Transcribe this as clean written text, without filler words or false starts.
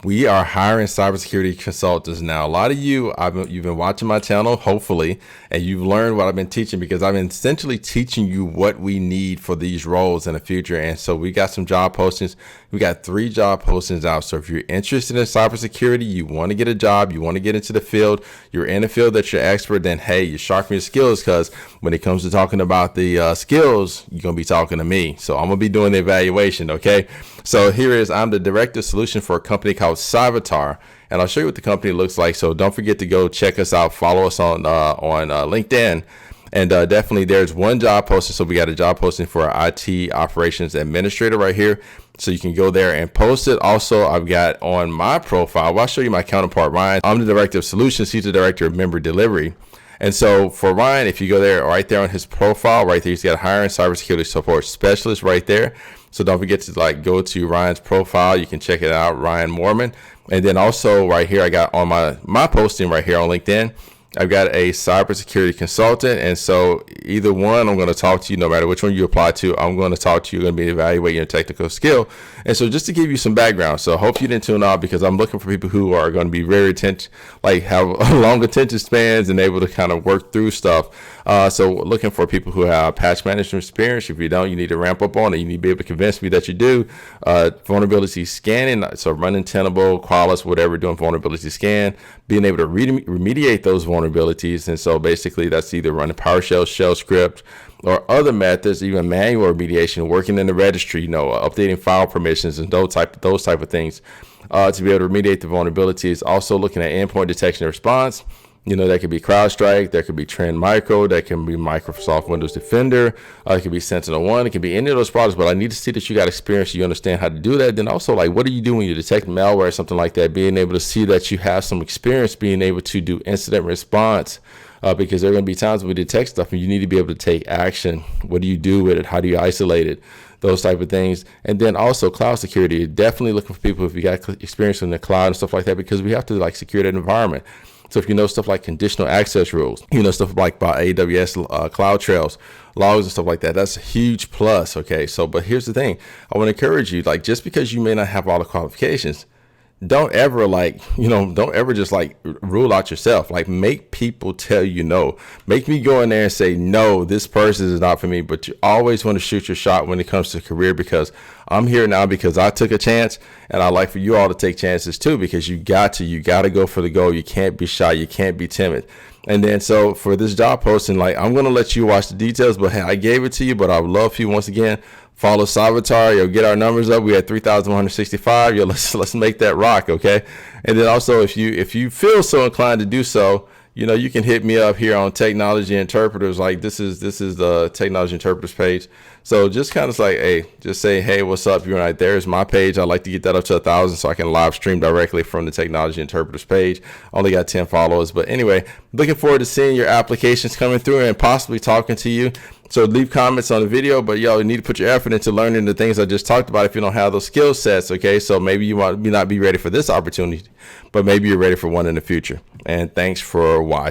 We are hiring cybersecurity consultants now. A lot of you, you've been watching my channel, hopefully, and you've learned what I've been teaching, because I've been essentially teaching you what we need for these roles in the future. And so we got some job postings. We got 3 job postings out. So if you're interested in cybersecurity, you want to get a job, you want to get into the field, you're in a field that you're expert, then hey, you sharpen your skills, because when it comes to talking about the skills, you're going to be talking to me. So I'm going to be doing the evaluation, okay? So I'm the director of solution for a company called Cyvatar, and I'll show you what the company looks like. So don't forget to go check us out, follow us on LinkedIn, and definitely there's one job posting. So we got a job posting for our IT operations administrator right here. So you can go there and post it. Also, I've got on my profile, well, I'll show you my counterpart, Ryan. I'm the director of solutions. He's the director of member delivery. And so for Ryan, if you go there, right there on his profile, right there, he's got hiring cybersecurity support specialist right there. So don't forget to go to Ryan's profile. You can check it out, Ryan Moorman. And then also right here, I got on my posting right here on LinkedIn, I've got a cybersecurity consultant. And so either one, I'm going to talk to you, no matter which one you apply to, I'm going to talk to you. You're going to be evaluating your technical skill. And so just to give you some background, so I hope you didn't tune out, because I'm looking for people who are going to be very have long attention spans and able to kind of work through stuff. So looking for people who have patch management experience. If you don't, you need to ramp up on it. You need to be able to convince me that you do. Vulnerability scanning, so running Tenable, Qualys, whatever, doing vulnerability scan, being able to remediate those vulnerabilities. And so basically that's either running PowerShell, shell script, or other methods, even manual remediation, working in the registry, updating file permissions and those type of things, to be able to remediate the vulnerabilities. Also looking at endpoint detection and response. That could be CrowdStrike, that could be Trend Micro, that can be Microsoft Windows Defender, it could be SentinelOne, it could be any of those products. But I need to see that you got experience, you understand how to do that. Then also, what do you do when you detect malware or something like that? Being able to see that you have some experience, being able to do incident response, because there are going to be times when we detect stuff and you need to be able to take action. What do you do with it? How do you isolate it? Those type of things. And then also cloud security. Definitely looking for people if you got experience in the cloud and stuff like that, because we have to secure that environment. So if you know stuff like conditional access rules, stuff like by AWS CloudTrails, logs and stuff like that, that's a huge plus. Okay. So, but here's the thing. I want to encourage you, just because you may not have all the qualifications, don't ever don't ever just rule out yourself. Make people tell you no. Make me go in there and say, no, this person is not for me. But you always want to shoot your shot when it comes to career, because I'm here now because I took a chance, and I like for you all to take chances too, because you got to go for the goal. You can't be shy. You can't be timid. And then so for this job posting, I'm going to let you watch the details, but hey, I gave it to you, but I would love for you once again, follow Cyvatar, get our numbers up. We had 3,165. Let's make that rock. Okay. And then also if you feel so inclined to do so, you can hit me up here on Technology Interpreters. This is the Technology Interpreters page. So just kind of just say, hey, what's up? You're right. There's my page. I'd like to get that up to 1,000 so I can live stream directly from the Technology Interpreters page. Only got 10 followers. But anyway, looking forward to seeing your applications coming through and possibly talking to you. So leave comments on the video, but you need to put your effort into learning the things I just talked about if you don't have those skill sets. Okay. So maybe you might not be ready for this opportunity, but maybe you're ready for one in the future. And thanks for watching.